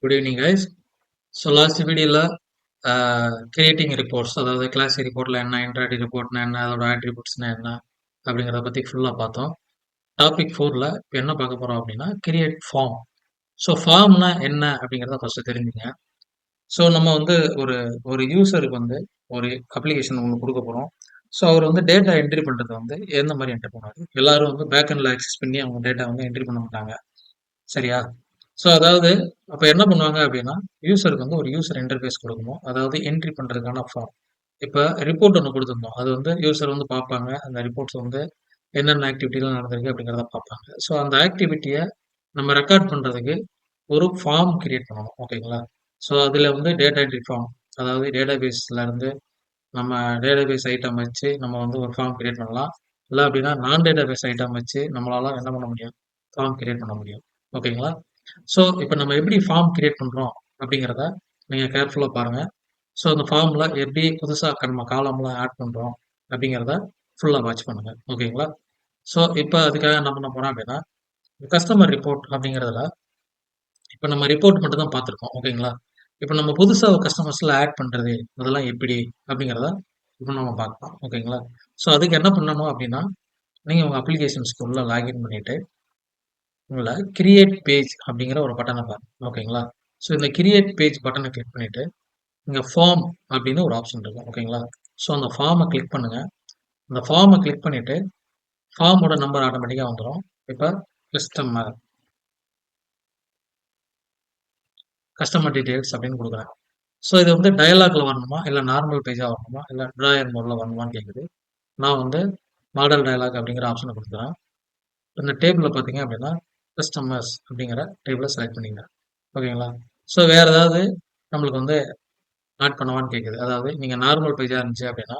Good evening guys. So last வீடியோவில் creating reports, அதாவது class ரிப்போர்ட்டில் என்ன, இன்ட்ராக்டிவ் ரிப்போர்ட்னா என்ன, அதோட ஆட்ரிபியூட்ஸ்னா என்ன அப்படிங்கிறத பற்றி ஃபுல்லாக பார்த்தோம். டாபிக் 4ல் இப்போ என்ன பார்க்க போகிறோம் அப்படின்னா கிரியேட் ஃபார்ம். ஸோ ஃபார்ம்னா என்ன அப்படிங்கிறத ஃபஸ்ட்டு தெரிஞ்சுங்க. ஸோ நம்ம வந்து ஒரு ஒரு யூசருக்கு வந்து ஒரு அப்ளிகேஷன் ஒன்று கொடுக்க போகிறோம். ஸோ அவர் வந்து டேட்டா என்ட்ரி பண்ணுறது வந்து எந்த மாதிரி என்ட்ரி பண்ணுவார்? எல்லாரும் வந்து பேக்எண்டில் ஆக்சஸ் பண்ணி அவங்க டேட்டா வந்து என்ட்ரி பண்ண மாட்டாங்க, சரியா? ஸோ அதாவது அப்ப என்ன பண்ணுவாங்க அப்படின்னா, யூசருக்கு வந்து ஒரு யூசர் இன்டர்ஃபேஸ் குடுக்கணும். அதாவது என்ட்ரி பண்றதுக்கான ஃபார்ம். இப்ப ரிப்போர்ட் ஒண்ணு குடுத்திருந்தோம். அது வந்து யூசர் வந்து பார்ப்பாங்க. அந்த ரிப்போர்ட்ஸ் வந்து என்னென்ன ஆக்டிவிட்டிலாம் நடந்திருக்கு அப்படிங்கிறத பார்ப்பாங்க. ஸோ அந்த ஆக்டிவிட்டிய நம்ம ரெக்கார்ட் பண்றதுக்கு ஒரு ஃபார்ம் கிரியேட் பண்ணணும். ஓகேங்களா? ஸோ அதுல வந்து டேட்டா என்ட்ரி ஃபார்ம். அதாவது டேட்டாபேஸ்ல இருந்து நம்ம டேட்டாபேஸ் ஐட்டம் வச்சு நம்ம வந்து ஒரு ஃபார்ம் கிரியேட் பண்ணலாம். இல்ல அப்படின்னா நான் டேட்டாபேஸ் ஐட்டம் வச்சு நம்மளால என்ன பண்ண முடியும்? ஃபார்ம் கிரியேட் பண்ண முடியும். ஓகேங்களா? ஸோ இப்போ நம்ம எப்படி ஃபார்ம் கிரியேட் பண்றோம் அப்படிங்கிறத நீங்க கேர்ஃபுல்லா பாருங்க. ஸோ அந்த ஃபார்ம்ல எப்படி புதுசா நம்ம காலம்லாம் ஆட் பண்றோம் அப்படிங்கிறத ஃபுல்லா வாட்ச் பண்ணுங்க. ஓகேங்களா? ஸோ இப்போ அதுக்காக என்ன பண்ண போறோம் அப்படின்னா, கஸ்டமர் ரிப்போர்ட் அப்படிங்கிறதுல இப்போ நம்ம ரிப்போர்ட் மட்டும் தான் பார்த்துருக்கோம். ஓகேங்களா? இப்போ நம்ம புதுசா ஒரு கஸ்டமர்ஸ்ல ஆட் பண்றது அதெல்லாம் எப்படி அப்படிங்கிறத இப்போ நம்ம பார்க்கலாம். ஓகேங்களா? ஸோ அதுக்கு என்ன பண்ணணும் அப்படின்னா, நீங்க உங்க அப்ளிகேஷன்ஸ்க்கு உள்ள லாகின் பண்ணிட்டு உள்ள கிரியேட் பேஜ் அப்படிங்கிற ஒரு பட்டனை பாருங்க. ஓகேங்களா? ஸோ இந்த கிரியேட் பேஜ் பட்டனை கிளிக் பண்ணிட்டு இங்க ஃபார்ம் அப்படின்னு ஒரு ஆப்ஷன் இருக்கும். ஓகேங்களா? ஸோ அந்த ஃபார்மை கிளிக் பண்ணுங்க. அந்த ஃபார்மை கிளிக் பண்ணிட்டு ஃபார்மோட நம்பர் ஆட்டோமேட்டிக்கா வந்துரும். இப்ப கஸ்டமர் கஸ்டமர் டீடைல்ஸ் அப்படின்னு குடுக்குறேன். ஸோ இது வந்து டயலாக்ல வரணுமா? இல்ல நார்மல் பேஜா வரணுமா? இல்ல டிராயர் மோட்ல வரணுமான்னு கேக்குது. நான் வந்து மாடல் டயலாக் அப்படிங்கிற ஆப்ஷன குடுக்குறேன். இந்த டேபிள்ல பார்த்தீங்க அப்படின்னா, கஸ்டமர்ஸ் அப்படிங்கிற டேபிள செலக்ட் பண்ணிக்கிறேன். ஓகேங்களா? ஸோ வேற ஏதாவது நம்மளுக்கு வந்து ஆட் பண்ணவான்னு கேக்குது. அதாவது நீங்க நார்மல் பேஜா இருந்துச்சு அப்படின்னா,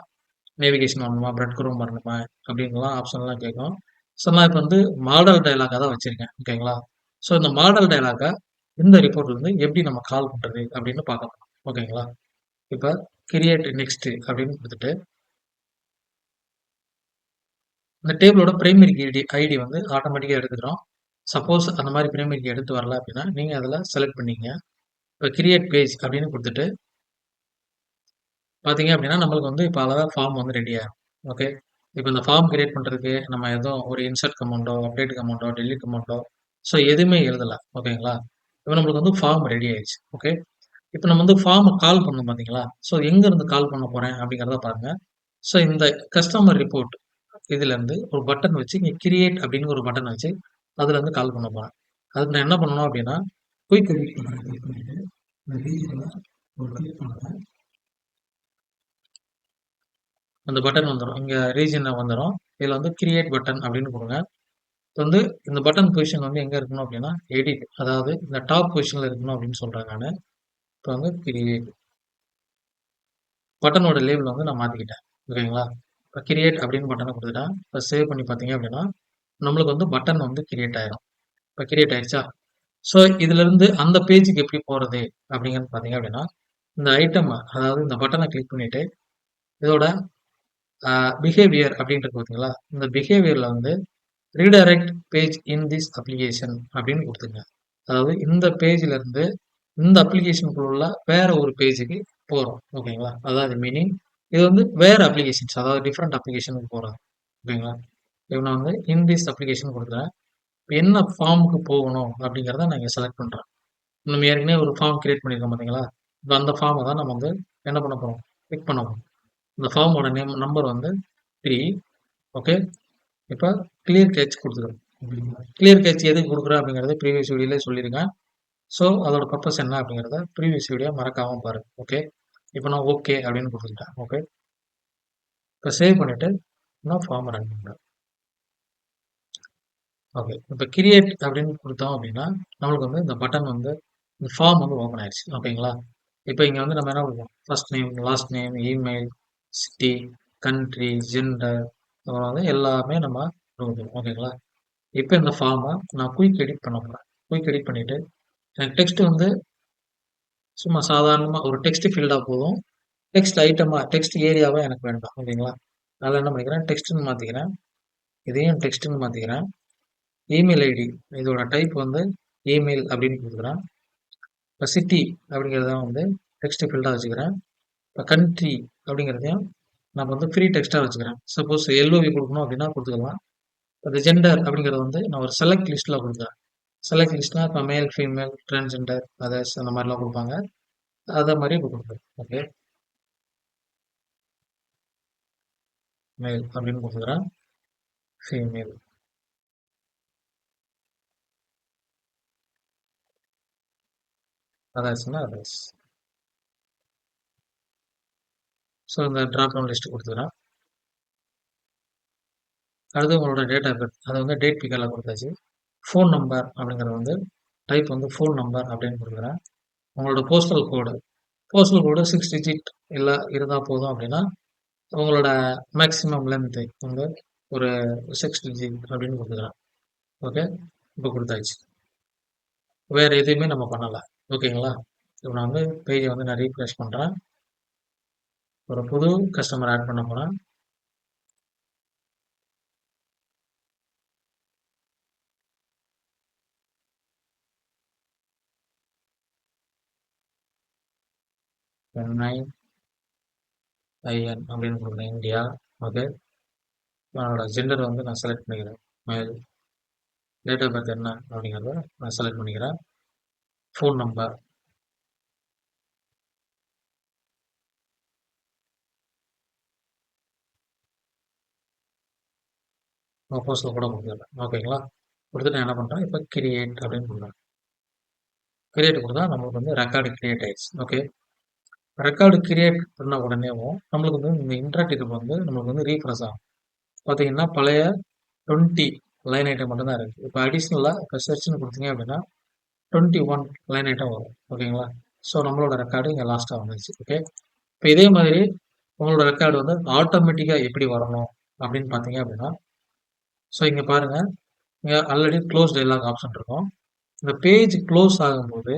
நேவிகேஷன் வரணுமா? பிரெட் குரூம் வரணுமா? அப்படின்லாம் ஆப்ஷன்லாம் கேட்கும். ஸோ நான் இப்ப வந்து மாடல் டயலாக்கா தான் வச்சிருக்கேன். ஓகேங்களா? ஸோ இந்த மாடல் டயலாக்க இந்த ரிப்போர்ட்ல இருந்து எப்படி நம்ம கால் பண்றது அப்படின்னு பார்க்க போறோம். ஓகேங்களா? இப்ப கிரியேட் நெக்ஸ்ட் அப்படின்னு குடுத்துட்டு, இந்த டேபிளோட பிரைமரி ஐடி வந்து ஆட்டோமேட்டிக்கா எடுத்துக்கிறோம். சப்போஸ் அந்த மாரி பிரைமரி கீ எடுத்து வரல அப்படின்னா, நீங்க அதுல செலக்ட் பண்ணீங்க. இப்ப கிரியேட் பேஜ் அப்படின்னு குடுத்துட்டு பார்த்தீங்க அப்படின்னா, நம்மளுக்கு வந்து இப்ப அழகா ஃபார்ம் வந்து ரெடி ஆயிரும். ஓகே. இப்ப இந்த ஃபார்ம் கிரியேட் பண்றதுக்கு நம்ம எதுவும் ஒரு insert commando, update commando, delete commando so எதுவுமே எழுதல. ஓகேங்களா? இப்ப நம்மளுக்கு வந்து ஃபார்ம் ரெடி ஆயிடுச்சு. ஓகே. இப்ப நம்ம வந்து ஃபார்ம கால் பண்ணணும் பார்த்தீங்களா? ஸோ எங்க இருந்து கால் பண்ண போறேன் அப்படிங்கிறத பாருங்க. ஸோ இந்த கஸ்டமர் ரிப்போர்ட் இதுலருந்து ஒரு பட்டன் வச்சு இங்க கிரியேட் அப்படின்னு ஒரு பட்டன் வச்சு அதுலருந்து கால் பண்ண போறேன். அதுக்கு நான் என்ன பண்ணணும் அப்படின்னா, குயிக் எடிட் பட்டன கிளிக் பண்ணிட்டு, இந்த ரீஜியன்ல ஒரு கிளிக் பண்ணுங்க. அந்த பட்டன் வந்துரும். இங்க ரீஜியன்ல வந்துரும். இதுல வந்து கிரியேட் பட்டன் அப்படின்னு குடுங்க. இப்ப வந்து இந்த பட்டன் பொசிஷன் வந்து எங்க இருக்கணும் அப்படின்னா, எடிட் அதாவது இந்த டாப் பொசிஷன்ல இருக்கணும் அப்படின்னு சொல்றேன் நானு. இப்ப வந்து கிரியேட் பட்டனோட லேபிள் வந்து நான் மாத்திக்கிட்டேன். ஓகேங்களா? இப்ப கிரியேட் அப்படின்னு பட்டன குடுத்துட்டேன். இப்ப சேவ் பண்ணி பார்த்தீங்க அப்படின்னா, நம்மளுக்கு வந்து பட்டன் வந்து கிரியேட் ஆயிரும். இப்ப கிரியேட் ஆயிடுச்சா? ஸோ இதுலருந்து அந்த பேஜ்க்கு எப்படி போறது அப்படிங்கிறது பார்த்தீங்க அப்படின்னா, இந்த ஐட்டம் அதாவது இந்த பட்டன கிளிக் பண்ணிட்டு, இதோட பிஹேவியர் அப்படின்னு இருக்கு பார்த்தீங்களா? இந்த பிஹேவியர்ல வந்து redirect page in this application அப்படின்னு குடுத்துருங்க. அதாவது இந்த பேஜ்ல இருந்து இந்த அப்ளிகேஷனுக்குள்ள உள்ள வேற ஒரு பேஜுக்கு போறோம். ஓகேங்களா? அதாவது மீனிங் இது வந்து வேற அப்ளிகேஷன்ஸ் அதாவது டிஃபரண்ட் அப்ளிகேஷனுக்கு போறது. ஓகேங்களா? இப்ப நான் வந்து இன் திஸ் அப்ளிகேஷன் குடுக்குறேன். இப்ப என்ன ஃபார்முக்கு போகணும் அப்படிங்கிறத நான் இங்க செலக்ட் பண்றேன். நம்ம ஏற்கனவே ஒரு ஃபார்ம் கிரியேட் பண்ணியிருக்கோம் பார்த்தீங்களா? இப்ப அந்த ஃபார்ம தான் நம்ம வந்து என்ன பண்ண போறோம்? கிளிக் பண்ண போறோம். இந்த ஃபார்மோட நம்பர் வந்து 3. ஓகே. இப்ப கிளியர் கேட்ச் குடுத்துக்கிறோம். கிளியர் கேட்ச் எதுக்கு குடுக்குறேன் அப்படிங்கிறத ப்ரீவியஸ் வீடியோலயே சொல்லியிருக்கேன். ஸோ அதோட பர்ப்பஸ் என்ன அப்படிங்கிறத ப்ரீவியஸ் வீடியோ மறக்காம பாருங்க. ஓகே. இப்ப நான் ஓகே அப்படின்னு குடுத்துட்டேன். ஓகே. இப்ப சேவ் பண்ணிட்டு நான் ஃபார்ம ரன் பண்றேன். ஓகே. இப்ப கிரியேட் அப்படின்னு குடுத்தோம் அப்படின்னா, நம்மளுக்கு வந்து இந்த பட்டன் வந்து இந்த ஃபார்ம் வந்து ஓப்பன் ஆயிடுச்சு. ஓகேங்களா? இப்ப இங்க வந்து நம்ம என்ன குடுப்போம்? First name, last name, email, city, country, gender அப்புறம் வந்து எல்லாமே நம்ம குடுக்கணும். ஓகேங்களா? இப்ப இந்த ஃபார்ம நான் குயிக் எடிட் பண்ண போறேன். குயிக் எடிட் பண்ணிட்டு, எனக்கு டெக்ஸ்ட் வந்து சும்மா சாதாரணமா ஒரு டெக்ஸ்ட் ஃபீல்டா போதும். டெக்ஸ்ட் ஐட்டமா, டெக்ஸ்ட் ஏரியாவா எனக்கு வேண்டாம். ஓகேங்களா? அதனால என்ன பண்ணிக்கிறேன், டெக்ஸ்ட்ன்னு மாத்திக்கிறேன். இதையும் டெக்ஸ்ட்ன்னு மாத்திக்கிறேன். இமெயில் ஐடி இதோட டைப் வந்து இமெயில் அப்படின்னு குடுக்குறேன். இப்போ சிட்டி அப்படிங்கிறத வந்து டெக்ஸ்ட் ஃபீல்டாக வச்சுக்கிறேன். இப்போ கண்ட்ரி அப்படிங்கிறதையும் நம்ம வந்து ஃப்ரீ டெக்ஸ்ட்டாக வச்சுக்கிறேன். சப்போஸ் எல்ஓவி கொடுக்கணும் அப்படின்னா கொடுத்துக்கலாம். அது ஜெண்டர் அப்படிங்கிறது வந்து நான் ஒரு செலக்ட் லிஸ்ட்டில் கொடுக்குறேன். செலக்ட் லிஸ்ட்னா இப்போ மேல், ஃபீமேல், டிரான்ஸ்ஜெண்டர், அதர்ஸ் அந்த மாதிரிலாம் கொடுப்பாங்க. அதை மாதிரி இப்போ கொடுக்குறேன். ஓகே, மேல் அப்படின்னு கொடுக்குறேன். ஃபீமேல், அதர்ஸ்னா அதர்ஸ். ஸோ இந்த ட்ராப் டவுன் லிஸ்ட் கொடுத்துக்கிறேன். அடுத்து உங்களோட டேட் ஆஃப் பர்த் அதை வந்து டேட் பிக்கரில் கொடுத்தாச்சு. ஃபோன் நம்பர் அப்படிங்கிறது வந்து டைப் வந்து ஃபோன் நம்பர் அப்படின்னு கொடுக்குறேன். உங்களோட போஸ்டல் கோடு 6 டிஜிட் இல்லை இருந்தால் போதும் அப்படின்னா உங்களோட மேக்ஸிமம் லென்த்து வந்து ஒரு 6 டிஜிட் அப்படின்னு கொடுத்துக்கிறேன். ஓகே, இப்போ கொடுத்தாச்சு. வேறு எதுவுமே நம்ம பண்ணலை. ஓகேங்களா? இப்போ நான் வந்து பேஜை வந்து நான் ரீஃப்ரெஷ் பண்ணுறேன். ஒரு புது கஸ்டமர் ஆட் பண்ண போகிறேன். NIN அப்படின்னு கொடுக்குறேன், இந்தியா. ஓகே, என்னோட ஜெண்டர் வந்து நான் செலக்ட் பண்ணிக்கிறேன், மேல். டேட் ஆஃப் பர்த் என்ன அப்படிங்கிறத நான் செலக்ட் பண்ணிக்கிறேன். ஃபோன் நம்பர், போஸ்டில் கூட கொடுத்துருக்கேன். ஓகேங்களா? கொடுத்துட்டு நான் என்ன பண்ணுறேன், இப்போ கிரியேட் அப்படின்னு கொடுக்குறேன். கிரியேட் கொடுத்தா நம்மளுக்கு வந்து ரெக்கார்டு கிரியேட் ஆயிடுச்சு. ஓகே, ரெக்கார்டு கிரியேட் பண்ண உடனேவும் நம்மளுக்கு வந்து இந்த இன்டராக்டிவ் வந்து நம்மளுக்கு வந்து ரீஃப்ரெஷ் ஆகும். பார்த்தீங்கன்னா பழைய 20 லைன் ஐட்டம் மட்டும் தான் இருக்குது. இப்போ அடிஷ்னலாக இப்போ சர்ச்னு கொடுத்தீங்க அப்படின்னா 21 லைன் ஐட்டம் வரும். ஓகேங்களா? ஸோ நம்மளோட ரெக்கார்டு இங்கே லாஸ்ட்டாக வந்துச்சு. ஓகே, இப்போ இதே மாதிரி உங்களோட ரெக்கார்டு வந்து ஆட்டோமேட்டிக்காக எப்படி வரணும் அப்படின்னு பார்த்தீங்க அப்படின்னா, ஸோ இங்கே பாருங்கள், இங்கே ஆல்ரெடி க்ளோஸ் டயலாக் ஆப்ஷன் இருக்கும். இந்த பேஜ் க்ளோஸ் ஆகும்போது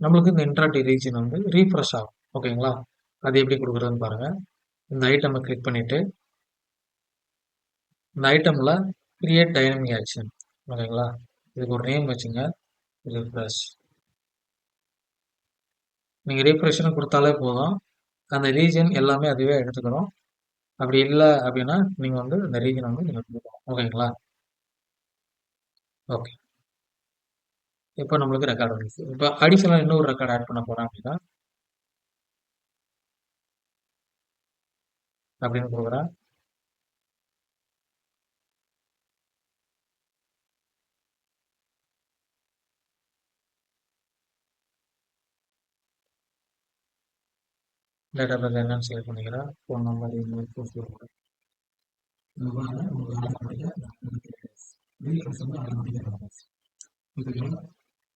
நம்மளுக்கு இந்த இன்டராக்டிவ் ரீஜன் வந்து ரீஃப்ரெஷ் ஆகும். ஓகேங்களா? அது எப்படி கொடுக்குறதுன்னு பாருங்கள். இந்த ஐட்டமை கிளிக் பண்ணிவிட்டு இந்த ஐட்டமில் கிரியேட் டைனமிக் ஆக்ஷன். ஓகேங்களா? இதுக்கு ஒரு நேம் வச்சுங்க, ரீஃப்ரெஷ். நீங்கள் ரீஃப்ரெஷ்னு கொடுத்தாலே போதும், அந்த ரீஜன் எல்லாமே அதுவே எடுத்துக்கணும். அப்படி இல்லை அப்படின்னா நீங்கள் வந்து இந்த ரீஜன் வந்து நீங்கள் கொடுக்கணும். ஓகேங்களா? ஓகே, இப்போ நம்மளுக்கு ரெக்கார்டு வந்துச்சு. இப்போ அடிஷனலாக இன்னொரு ரெக்கார்டு ஆட் பண்ண போகிறேன் அப்படின்னா அப்படின்னு கொடுக்குறேன். டேட்டா பேக் என்னன்னு செலக்ட் பண்ணிக்கிறேன். Phone number, email, post.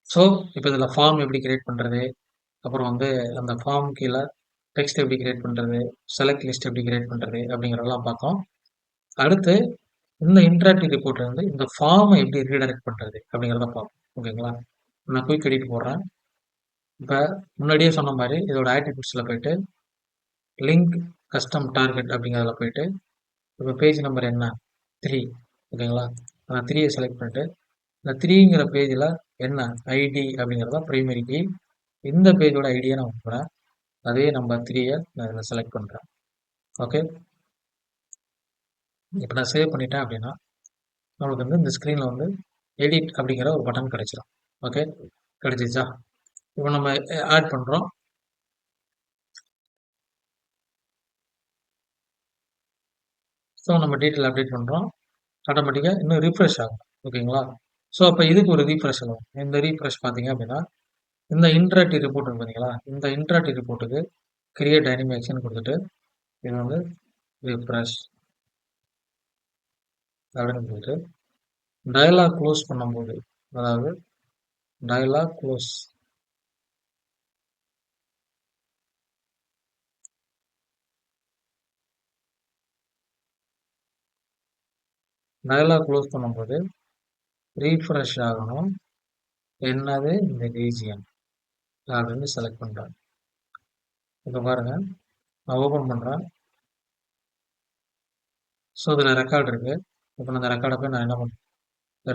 So இப்போ இதில் ஃபார்ம் எப்படி கிரியேட் பண்ணுறது, அப்புறம் வந்து அந்த ஃபார்ம் கீழே டெக்ஸ்ட் எப்படி கிரியேட் பண்ணுறது, செலக்ட் லிஸ்ட் எப்படி கிரியேட் பண்ணுறது அப்படிங்கிறதெல்லாம் பார்த்தோம். அடுத்து இந்த இன்டராக்டிவ் ரிப்போர்ட் வந்து இந்த ஃபார்மை எப்படி ரீடைரக்ட் பண்ணுறது அப்படிங்கிறத பார்ப்போம். ஓகேங்களா? நான் குயிக் எடிட் போடுறேன். இப்போ முன்னாடியே சொன்ன மாதிரி இதோட ஆட்ரிபியூட்ஸில் போயிட்டு லிங்க் கஸ்டம் டார்கெட் அப்படிங்கிறதுல போயிட்டு இப்போ பேஜ் நம்பர் என்ன 3. ஓகேங்களா? நான் 3யை செலக்ட் பண்ணிட்டு இந்த 3ங்கிற பேஜில் என்ன ஐடி அப்படிங்கிறத ப்ரைமரி கீ. இந்த பேஜோட ஐடியை நான் கொடுக்குறேன். அதே நம்பர் 3யை நான் இதில் செலக்ட் பண்ணுறேன். ஓகே, இப்போ நான் சேவ் பண்ணிட்டேன் அப்படின்னா நம்மளுக்கு வந்து இந்த ஸ்க்ரீனில் வந்து எடிட் அப்படிங்கிற ஒரு பட்டன் கிடைச்சிடும். ஓகே, கிடைச்சிச்சா? இப்போ நம்ம ஆட் பண்ணுறோம். ஸோ நம்ம டீட்டெயில் அப்டேட் பண்ணுறோம். ஆட்டோமேட்டிக்காக இன்னும் ரீஃப்ரெஷ் ஆகும். ஓகேங்களா? ஸோ அப்போ இதுக்கு ஒரு ரீஃப்ரெஷ் ஆகும். இந்த ரீஃப்ரெஷ் பார்த்தீங்க அப்படின்னா இந்த இன்டராக்டிவ் ரிப்போர்ட் இருக்கு பார்த்தீங்களா? இந்த இன்டராக்டிவ் ரிப்போர்ட்டுக்கு கிரியேட் டைனமிக் ஆக்ஷன் கொடுத்துட்டு இது வந்து ரீஃப்ரெஷ் அப்படின்னு சொல்லிட்டு டயலாக் க்ளோஸ் பண்ணும்போது, அதாவது டயலாக் க்ளோஸ் டயலாக் க்ளோஸ் பண்ணும்போது ரீஃப்ரெஷ் ஆகணும். என்னது இந்த ரீஜியன் அப்படின்னு செலக்ட் பண்ணுறேன். இப்போ பாருங்கள், நான் ஓப்பன் பண்ணுறேன். ஸோ இதில் ரெக்கார்டு இருக்குது. இப்போ நான் அந்த ரெக்கார்டை போய் நான் என்ன பண்ணுறேன்,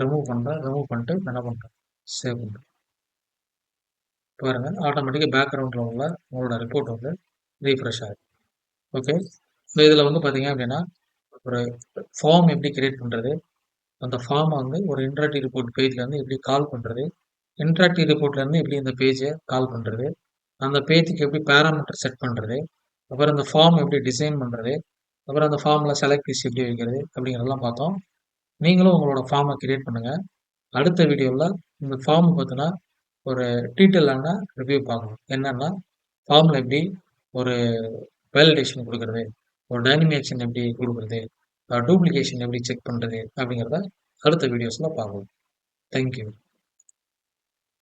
ரிமூவ் பண்ணுறேன். ரிமூவ் பண்ணிட்டு என்ன பண்ணுறேன், சேவ் பண்ணுறேன். பாருங்க ஆட்டோமேட்டிக்கா பேக்ரவுண்ட்ல உள்ள உங்களோட ரிப்போர்ட் வந்து ரீஃப்ரெஷ் ஆகும். ஓகே. ஸோ இதில் வந்து பார்த்தீங்க அப்படின்னா ஒரு ஃபார்ம் எப்படி கிரியேட் பண்ணுறது, அந்த ஃபார்மை வந்து ஒரு இன்டராக்டிவ் ரிப்போர்ட் பேஜில் வந்து எப்படி கால் பண்ணுறது, இன்டராக்டிவ் ரிப்போர்ட்லேருந்து எப்படி இந்த பேஜை கால் பண்ணுறது, அந்த பேஜுக்கு எப்படி பேராமீட்டர் செட் பண்ணுறது, அப்புறம் இந்த ஃபார்ம் எப்படி டிசைன் பண்ணுறது, அப்புறம் அந்த ஃபார்மில் செலக்ட் லிஸ்ட் எப்படி வைக்கிறது அப்படிங்கிறதெல்லாம் பார்த்தோம். நீங்களும் உங்களோட ஃபார்மை கிரியேட் பண்ணுங்கள். அடுத்த வீடியோவில் இந்த ஃபார்ம் பார்த்தீங்கன்னா ஒரு டீட்டெயிலான ரிவ்யூ பார்க்கணும். என்னன்னா ஃபார்மில் எப்படி ஒரு வேலிடேஷன் கொடுக்குறது, ஒரு டைனமிக் எப்படி கொடுக்குறது, டூப்ளிகேஷன் எப்படி செக் பண்ணுறது அப்படிங்கிறத அடுத்த வீடியோஸில் பார்க்கலாம். தேங்க்யூ.